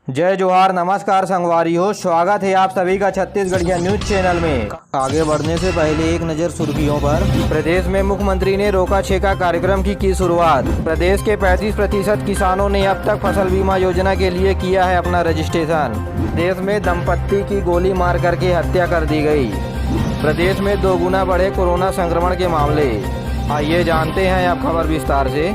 जय जोहार, नमस्कार संगवारियों, स्वागत है आप सभी का छत्तीसगढ़िया न्यूज चैनल में। आगे बढ़ने से पहले एक नजर सुर्खियों पर। प्रदेश में मुख्यमंत्री ने रोका छेका कार्यक्रम की शुरुआत। प्रदेश के 35% किसानों ने अब तक फसल बीमा योजना के लिए किया है अपना रजिस्ट्रेशन। देश में दंपत्ति की गोली मार करके हत्या कर दी गई। प्रदेश में 2 गुना बढ़े कोरोना संक्रमण के मामले। आइए जानते हैं अब खबर विस्तार से।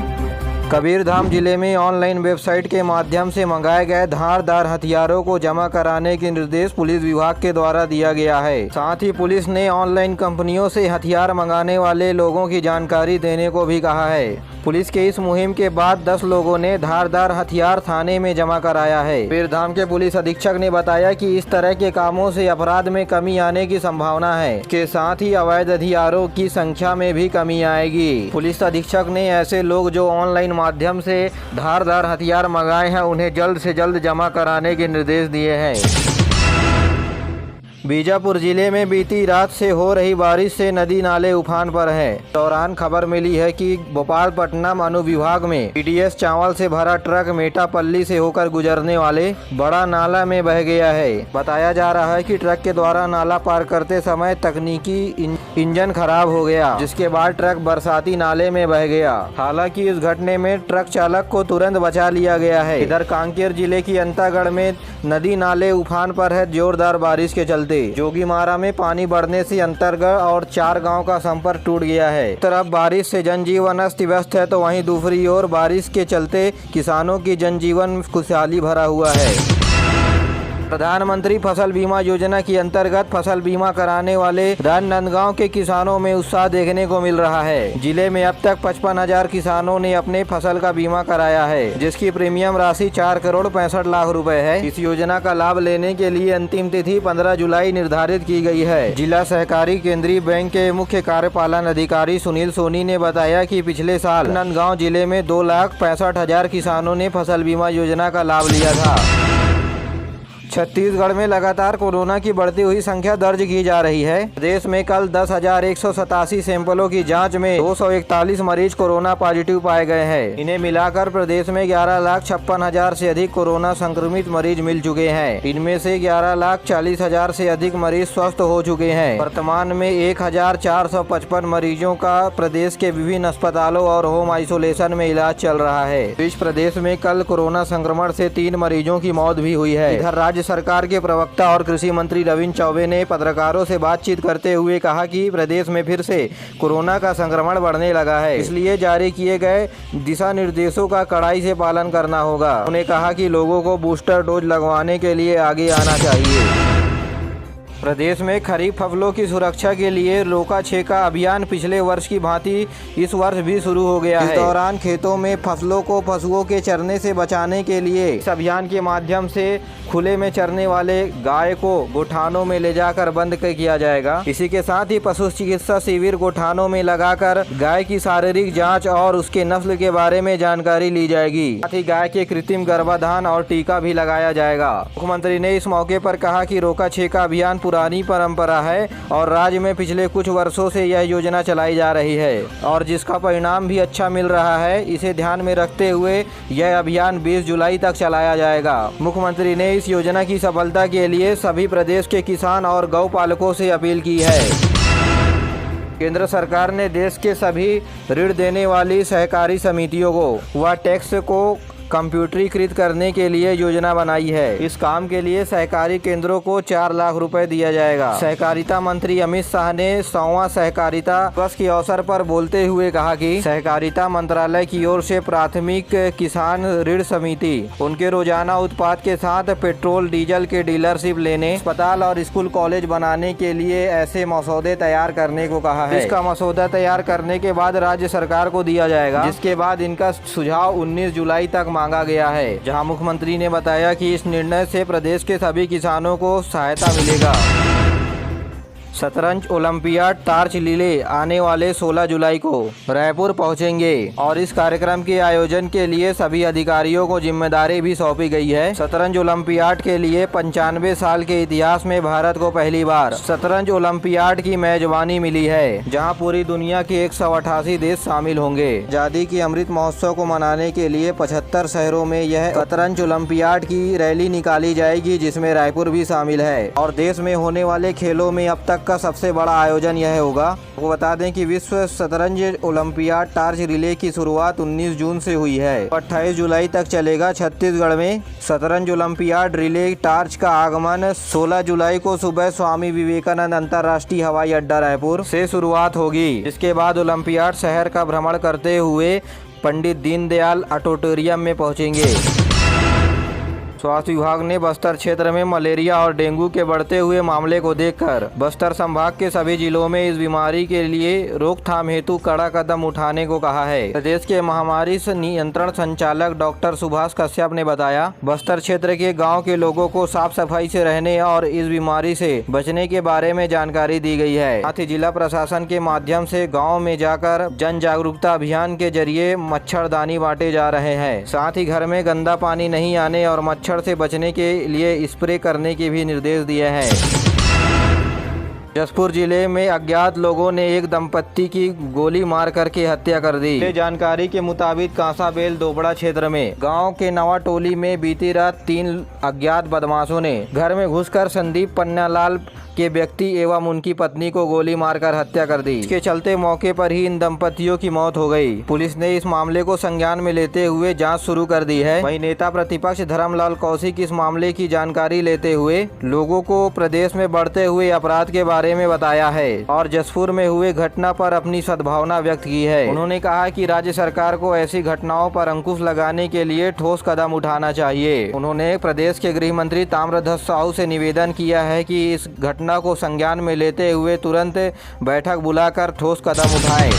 कबीरधाम जिले में ऑनलाइन वेबसाइट के माध्यम से मंगाए गए धारदार हथियारों को जमा कराने के निर्देश पुलिस विभाग के द्वारा दिया गया है। साथ ही पुलिस ने ऑनलाइन कंपनियों से हथियार मंगाने वाले लोगों की जानकारी देने को भी कहा है। पुलिस के इस मुहिम के बाद 10 लोगों ने धारदार हथियार थाने में जमा कराया है। कबीरधाम के पुलिस अधीक्षक ने बताया कि इस तरह के कामों से अपराध में कमी आने की संभावना है। इसके साथ ही अवैध हथियारों की संख्या में भी कमी आएगी। पुलिस अधीक्षक ने ऐसे लोग जो ऑनलाइन माध्यम से धारदार हथियार मंगाए हैं उन्हें जल्द से जल्द जमा कराने के निर्देश दिए हैं। बीजापुर जिले में बीती रात से हो रही बारिश से नदी नाले उफान पर हैं। दौरान खबर मिली है कि भोपालपट्टनम अनुविभाग में पीडीएस चावल से भरा ट्रक मेटापल्ली से होकर गुजरने वाले बड़ा नाला में बह गया है। बताया जा रहा है कि ट्रक के द्वारा नाला पार करते समय तकनीकी इंजन खराब हो गया, जिसके बाद ट्रक बरसाती नाले में बह गया। हालांकि इस घटने में ट्रक चालक को तुरंत बचा लिया गया है। इधर कांकेर जिले की अंतागढ़ में नदी नाले उफान पर है। जोरदार बारिश के चलते जोगीमारा में पानी बढ़ने से अंतरगढ़ और 4 गांव का संपर्क टूट गया है। तरफ बारिश से जनजीवन अस्त व्यस्त है तो वहीं दूसरी ओर बारिश के चलते किसानों की जनजीवन खुशहाली भरा हुआ है। प्रधानमंत्री फसल बीमा योजना के अंतर्गत फसल बीमा कराने वाले राजनांदगांव के किसानों में उत्साह देखने को मिल रहा है। जिले में अब तक 55,000 किसानों ने अपने फसल का बीमा कराया है, जिसकी प्रीमियम राशि 4 करोड़ 65 लाख रुपए है। इस योजना का लाभ लेने के लिए अंतिम तिथि 15 जुलाई निर्धारित की गई है। जिला सहकारी केंद्रीय बैंक के मुख्य कार्यपालन अधिकारी सुनील सोनी ने बताया कि पिछले साल राजनांदगांव जिले में 2,65,000 किसानों ने फसल बीमा योजना का लाभ लिया था। छत्तीसगढ़ में लगातार कोरोना की बढ़ती हुई संख्या दर्ज की जा रही है। प्रदेश में कल 10,187 सैंपलों की जांच में 241 मरीज कोरोना पॉजिटिव पाए गए हैं। इन्हें मिलाकर प्रदेश में 11,56,000 से अधिक कोरोना संक्रमित मरीज मिल चुके हैं। इनमें से 11,40,000 से अधिक मरीज स्वस्थ हो चुके हैं। वर्तमान में 1,455 मरीजों का प्रदेश के विभिन्न अस्पतालों और होम आइसोलेशन में इलाज चल रहा है। इस प्रदेश में कल कोरोना संक्रमण से 3 मरीजों की मौत भी हुई है। इधर राज्य सरकार के प्रवक्ता और कृषि मंत्री रविंद्र चौबे ने पत्रकारों से बातचीत करते हुए कहा कि प्रदेश में फिर से कोरोना का संक्रमण बढ़ने लगा है, इसलिए जारी किए गए दिशा निर्देशों का कड़ाई से पालन करना होगा। उन्होंने कहा कि लोगों को बूस्टर डोज लगवाने के लिए आगे आना चाहिए। प्रदेश में खरीफ फसलों की सुरक्षा के लिए रोका छेका अभियान पिछले वर्ष की भांति इस वर्ष भी शुरू हो गया है। इस दौरान खेतों में फसलों को पशुओं के चरने से बचाने के लिए इस अभियान के माध्यम से खुले में चरने वाले गाय को गोठानों में ले जाकर बंद किया जाएगा। इसी के साथ ही पशु चिकित्सा शिविर गोठानों में लगाकर गाय की शारीरिक जाँच और उसके नस्ल के बारे में जानकारी ली जाएगी। साथ ही गाय के कृत्रिम गर्भाधान और टीका भी लगाया जाएगा। मुख्यमंत्री ने इस मौके पर कहा कि रोका छेका अभियान पुरानी परंपरा है और राज्य में पिछले कुछ वर्षों से यह योजना चलाई जा रही है और जिसका परिणाम भी अच्छा मिल रहा है। इसे ध्यान में रखते हुए यह अभियान 20 जुलाई तक चलाया जाएगा। मुख्यमंत्री ने इस योजना की सफलता के लिए सभी प्रदेश के किसान और गौ पालकों से अपील की है। केंद्र सरकार ने देश के सभी ऋण देने वाली सहकारी समितियों को व टैक्स को कंप्यूटरीकृत करने के लिए योजना बनाई है। इस काम के लिए सहकारी केंद्रों को 4 लाख रुपए दिया जाएगा। सहकारिता मंत्री अमित शाह ने 100वां सहकारिता दिवस के अवसर पर बोलते हुए कहा कि सहकारिता मंत्रालय की ओर से प्राथमिक किसान ऋण समिति उनके रोजाना उत्पाद के साथ पेट्रोल डीजल के डीलरशिप लेने, अस्पताल और स्कूल कॉलेज बनाने के लिए ऐसे मसौदे तैयार करने को कहा है। इसका मसौदा तैयार करने के बाद राज्य सरकार को दिया जाएगा, जिसके बाद इनका सुझाव 19 जुलाई तक मांगा गया है। जहां मुख्यमंत्री ने बताया कि इस निर्णय से प्रदेश के सभी किसानों को सहायता मिलेगा। शतरंज ओलंपियाड टार्च रिले आने वाले 16 जुलाई को रायपुर पहुंचेंगे और इस कार्यक्रम के आयोजन के लिए सभी अधिकारियों को जिम्मेदारी भी सौंपी गई है। शतरंज ओलंपियाड के लिए 95 साल के इतिहास में भारत को पहली बार शतरंज ओलंपियाड की मेजबानी मिली है, जहां पूरी दुनिया के 188 देश शामिल होंगे। आजादी की अमृत महोत्सव को मनाने के लिए 75 शहरों में यह शतरंज ओलंपियाड की रैली निकाली जाएगी, जिसमें रायपुर भी शामिल है। और देश में होने वाले खेलों में अब तक का सबसे बड़ा आयोजन यह होगा। आपको बता दें कि विश्व शतरंज ओलंपियाड टार्च रिले की शुरुआत 19 जून से हुई है, 28 जुलाई तक चलेगा। छत्तीसगढ़ में शतरंज ओलंपियाड रिले टार्च का आगमन 16 जुलाई को सुबह स्वामी विवेकानंद अंतर्राष्ट्रीय हवाई अड्डा रायपुर से शुरुआत होगी। इसके बाद ओलंपियाड शहर का भ्रमण करते हुए पंडित दीनदयाल ऑडिटोरियम में पहुंचेंगे। स्वास्थ्य विभाग ने बस्तर क्षेत्र में मलेरिया और डेंगू के बढ़ते हुए मामले को देखकर बस्तर संभाग के सभी जिलों में इस बीमारी के लिए रोकथाम हेतु कड़ा कदम उठाने को कहा है। प्रदेश के महामारी से नियंत्रण संचालक डॉक्टर सुभाष कश्यप ने बताया, बस्तर क्षेत्र के गांव के लोगों को साफ सफाई से रहने और इस बीमारी से बचने के बारे में जानकारी दी गई है। साथ ही जिला प्रशासन के माध्यम से गाँव में जाकर जन जागरूकता अभियान के जरिए मच्छरदानी बांटे जा रहे हैं। साथ ही घर में गंदा पानी नहीं आने और मच्छर से बचने के लिए स्प्रे करने के भी निर्देश दिए हैं। जशपुर जिले में अज्ञात लोगों ने एक दंपत्ति की गोली मार करके हत्या कर दी। जानकारी के मुताबिक कांसाबेल दोबड़ा क्षेत्र में गांव के नवा टोली में बीती रात 3 अज्ञात बदमाशों ने घर में घुसकर संदीप पन्नालाल के व्यक्ति एवं उनकी पत्नी को गोली मारकर हत्या कर दी। इसके चलते मौके पर ही इन दंपतियों की मौत हो गई। पुलिस ने इस मामले को संज्ञान में लेते हुए जांच शुरू कर दी है। वहीं नेता प्रतिपक्ष धर्मलाल कौशिक इस मामले की जानकारी लेते हुए लोगों को प्रदेश में बढ़ते हुए अपराध के बारे में बताया है और जशपुर में हुए घटना पर अपनी सद्भावना व्यक्त की है। उन्होंने कहा कि राज्य सरकार को ऐसी घटनाओं पर अंकुश लगाने के लिए ठोस कदम उठाना चाहिए। उन्होंने प्रदेश के गृह मंत्री ताम्रध्वज साहू से निवेदन किया है कि इस घटना को संज्ञान में लेते हुए तुरंत बैठक बुलाकर ठोस कदम उठाएं।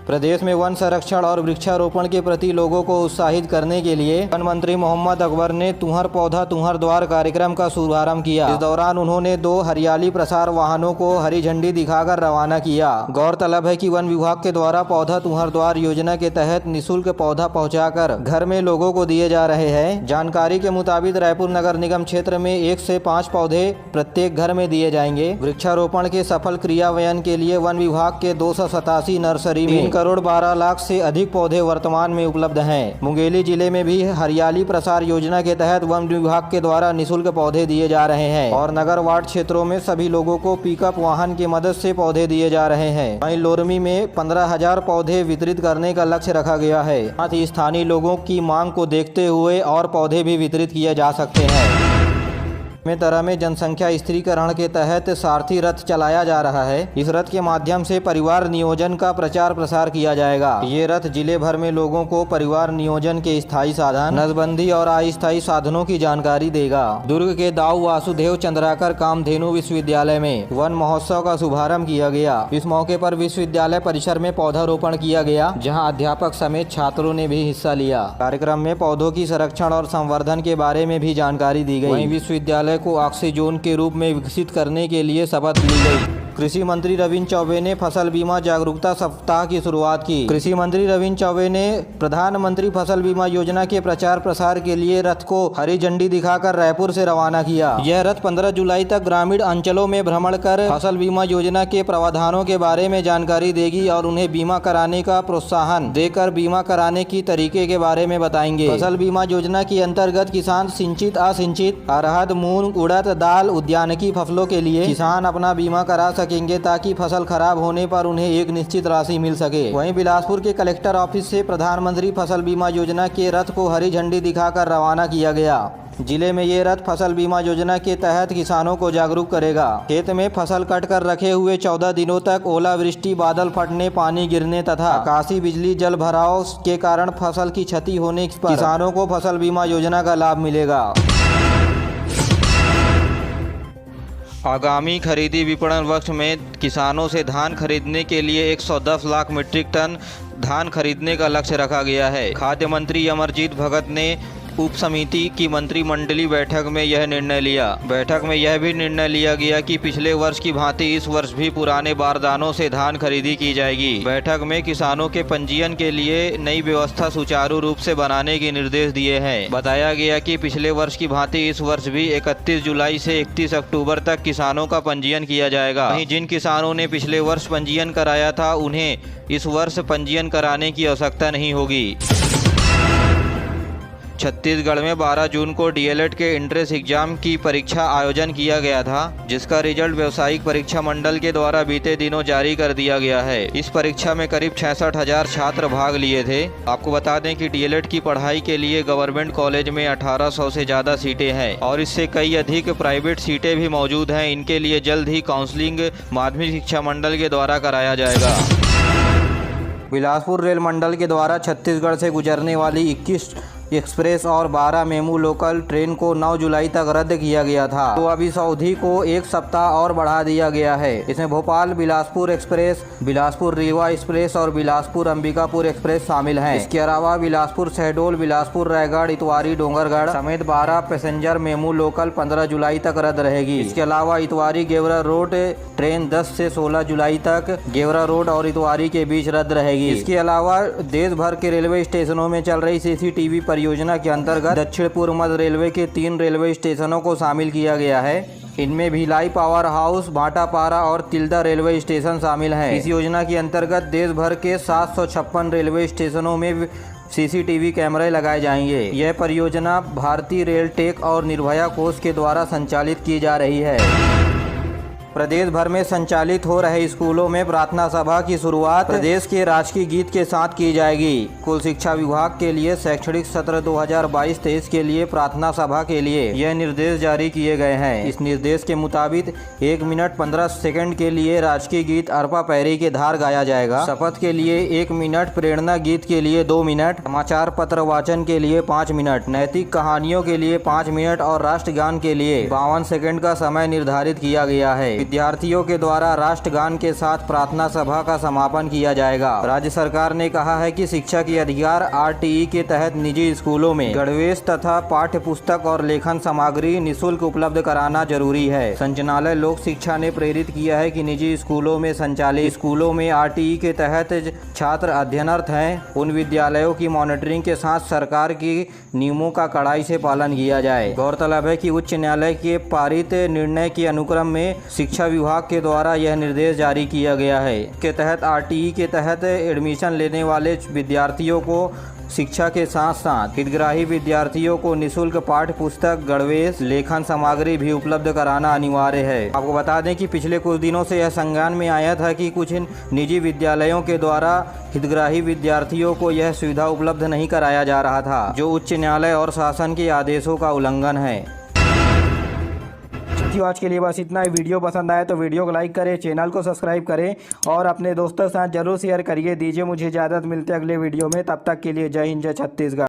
प्रदेश में वन संरक्षण और वृक्षारोपण के प्रति लोगों को उत्साहित करने के लिए वन मंत्री मोहम्मद अकबर ने तुहर पौधा तुहर द्वार कार्यक्रम का शुभारंभ किया। इस दौरान उन्होंने 2 हरियाली प्रसार वाहनों को हरी झंडी दिखाकर रवाना किया। गौरतलब है कि वन विभाग के द्वारा पौधा तुहर द्वार योजना के तहत निःशुल्क पौधा पहुँचाकर घर में लोगों को दिए जा रहे हैं। जानकारी के मुताबिक रायपुर नगर निगम क्षेत्र में 1 से 5 पौधे प्रत्येक घर में दिए जाएंगे। वृक्षारोपण के सफल क्रियान्वयन के लिए वन विभाग के 287 नर्सरी में 3 करोड़ 12 लाख से अधिक पौधे वर्तमान में उपलब्ध हैं। मुंगेली जिले में भी हरियाली प्रसार योजना के तहत वन विभाग के द्वारा निःशुल्क पौधे दिए जा रहे हैं और नगर वार्ड क्षेत्रों में सभी लोगों को पिकअप वाहन की मदद से पौधे दिए जा रहे हैं। वहीं लोरमी में 15,000 पौधे वितरित करने का लक्ष्य रखा गया है। साथ ही स्थानीय लोगों की मांग को देखते हुए और पौधे भी वितरित किए जा सकते हैं। तरह में जनसंख्या स्थिरीकरण के तहत सारथी रथ चलाया जा रहा है। इस रथ के माध्यम से परिवार नियोजन का प्रचार प्रसार किया जाएगा। ये रथ जिले भर में लोगों को परिवार नियोजन के स्थायी साधन, नसबंदी और अस्थायी साधनों की जानकारी देगा। दुर्ग के दाऊ वासुदेव चंद्राकर कामधेनु विश्वविद्यालय में वन महोत्सव का शुभारंभ किया गया। इस मौके पर विश्वविद्यालय परिसर में पौधारोपण किया गया, जहाँ अध्यापक समेत छात्रों ने भी हिस्सा लिया। कार्यक्रम में पौधों की संरक्षण और संवर्धन के बारे में भी जानकारी दी गई। वहीं विश्वविद्यालय को ऑक्सीजोन के रूप में विकसित करने के लिए शपथ ली गई। कृषि मंत्री रविंद्र चौबे ने फसल बीमा जागरूकता सप्ताह की शुरुआत की। कृषि मंत्री रविंद्र चौबे ने प्रधानमंत्री फसल बीमा योजना के प्रचार प्रसार के लिए रथ को हरी झंडी दिखाकर रायपुर से रवाना किया। यह रथ 15 जुलाई तक ग्रामीण अंचलों में भ्रमण कर फसल बीमा योजना के प्रावधानों के बारे में जानकारी देगी और उन्हें बीमा कराने का प्रोत्साहन देकर बीमा कराने की तरीके के बारे में बताएंगे। फसल बीमा योजना के अंतर्गत किसान सिंचित, असिंचित, अरहर, मूंग, उड़द, दाल, उद्यानिकी फसलों के लिए किसान अपना बीमा करा सकेंगे ताकि फसल खराब होने पर उन्हें एक निश्चित राशि मिल सके। वहीं बिलासपुर के कलेक्टर ऑफिस से प्रधानमंत्री फसल बीमा योजना के रथ को हरी झंडी दिखाकर रवाना किया गया। जिले में ये रथ फसल बीमा योजना के तहत किसानों को जागरूक करेगा। खेत में फसल कट कर रखे हुए 14 दिनों तक ओलावृष्टि, बादल फटने, पानी गिरने तथा आकाशीय बिजली जल भराव के कारण फसल की क्षति होने पर किसानों को फसल बीमा योजना का लाभ मिलेगा। आगामी खरीदी विपणन वर्ष में किसानों से धान खरीदने के लिए 110 लाख मीट्रिक टन धान खरीदने का लक्ष्य रखा गया है। खाद्य मंत्री अमरजीत भगत ने उप समिति की मंत्रिमंडलीय बैठक में यह निर्णय लिया। बैठक में यह भी निर्णय लिया गया कि पिछले वर्ष की भांति इस वर्ष भी पुराने बारदानों से धान खरीदी की जाएगी। बैठक में किसानों के पंजीयन के लिए नई व्यवस्था सुचारू रूप से बनाने के निर्देश दिए हैं। बताया गया कि पिछले वर्ष की भांति इस वर्ष भी 31 जुलाई से 31 अक्टूबर तक किसानों का पंजीयन किया जाएगा। वहीं जिन किसानों ने पिछले वर्ष पंजीयन कराया था उन्हें इस वर्ष पंजीयन कराने की आवश्यकता नहीं होगी। छत्तीसगढ़ में 12 जून को डीएलएड के एंट्रेंस एग्जाम की परीक्षा आयोजन किया गया था, जिसका रिजल्ट व्यावसायिक परीक्षा मंडल के द्वारा बीते दिनों जारी कर दिया गया है। इस परीक्षा में करीब 66,000 छात्र भाग लिए थे। आपको बता दें कि डीएलएड की पढ़ाई के लिए गवर्नमेंट कॉलेज में 1800 से ज़्यादा सीटें हैं और इससे कई अधिक प्राइवेट सीटें भी मौजूद हैं। इनके लिए जल्द ही काउंसलिंग माध्यमिक शिक्षा मंडल के द्वारा कराया जाएगा। बिलासपुर रेल मंडल के द्वारा छत्तीसगढ़ से गुजरने वाली 21 एक्सप्रेस और 12 मेमू लोकल ट्रेन को 9 जुलाई तक रद्द किया गया था, तो अब इस अवधि को एक सप्ताह और बढ़ा दिया गया है। इसमें भोपाल बिलासपुर एक्सप्रेस, बिलासपुर रीवा एक्सप्रेस और बिलासपुर अंबिकापुर एक्सप्रेस शामिल हैं। इसके अलावा बिलासपुर शहडोल, बिलासपुर रायगढ़, इतवारी डोंगरगढ़ समेत 12 पैसेंजर मेमू लोकल 15 जुलाई तक रद्द रहेगी। इसके अलावा इतवारी गेवरा रोड ट्रेन 10 से 16 जुलाई तक गेवरा रोड और इतवारी के बीच रद्द रहेगी। इसके अलावा देश भर के रेलवे स्टेशनों में चल रही सीसीटीवी परियोजना के अंतर्गत दक्षिण पूर्व मध्य रेलवे के 3 रेलवे स्टेशनों को शामिल किया गया है। इनमें भिलाई पावर हाउस, भाटापारा और तिल्दा रेलवे स्टेशन शामिल हैं। इस योजना के अंतर्गत देश भर के 756 रेलवे स्टेशनों में सीसीटीवी कैमरे लगाए जाएंगे। यह परियोजना भारतीय रेल टेक और निर्भया कोष के द्वारा संचालित की जा रही है। प्रदेश भर में संचालित हो रहे स्कूलों में प्रार्थना सभा की शुरुआत प्रदेश के राजकीय गीत के साथ की जाएगी। कुल शिक्षा विभाग के लिए शैक्षणिक सत्र 2022-23 के लिए प्रार्थना सभा के लिए यह निर्देश जारी किए गए हैं। इस निर्देश के मुताबिक 1 मिनट 15 सेकंड के लिए राजकीय गीत अरपा पैरी के धार गाया जाएगा। शपथ के लिए 1 मिनट, प्रेरणा गीत के लिए 2 मिनट, समाचार पत्र वाचन के लिए 5 मिनट, नैतिक कहानियों के लिए 5 मिनट और राष्ट्रगान के लिए 52 सेकंड का समय निर्धारित किया गया है। विद्यार्थियों के द्वारा राष्ट्रगान के साथ प्रार्थना सभा का समापन किया जाएगा। राज्य सरकार ने कहा है कि शिक्षा के अधिकार आरटीई के तहत निजी स्कूलों में गणवेश तथा पाठ्य पुस्तक और लेखन सामग्री निःशुल्क उपलब्ध कराना जरूरी है। संचालनालय लोक शिक्षा ने प्रेरित किया है कि निजी स्कूलों में संचालित स्कूलों में आरटीई के तहत छात्र अध्ययनरत हैं, उन विद्यालयों की मॉनिटरिंग के साथ सरकार की नियमों का कड़ाई से पालन किया जाए। गौरतलब है कि उच्च न्यायालय के पारित निर्णय के अनुक्रम में शिक्षा विभाग के द्वारा यह निर्देश जारी किया गया है। के तहत आरटीई के तहत एडमिशन लेने वाले विद्यार्थियों को शिक्षा के साथ साथ हितग्राही विद्यार्थियों को निःशुल्क पाठ्य पुस्तक, गणवेश, लेखन सामग्री भी उपलब्ध कराना अनिवार्य है। आपको बता दें कि पिछले कुछ दिनों से यह संज्ञान में आया था कि कुछ निजी विद्यालयों के द्वारा हितग्राही विद्यार्थियों को यह सुविधा उपलब्ध नहीं कराया जा रहा था, जो उच्च न्यायालय और शासन के आदेशों का उल्लंघन है। आज के लिए बस इतना ही। वीडियो पसंद आए तो वीडियो को लाइक करें, चैनल को सब्सक्राइब करें और अपने दोस्तों के साथ जरूर शेयर करिए। दीजिए मुझे इजाज़त, मिलते अगले वीडियो में। तब तक के लिए जय हिंद, जय छत्तीसगढ़।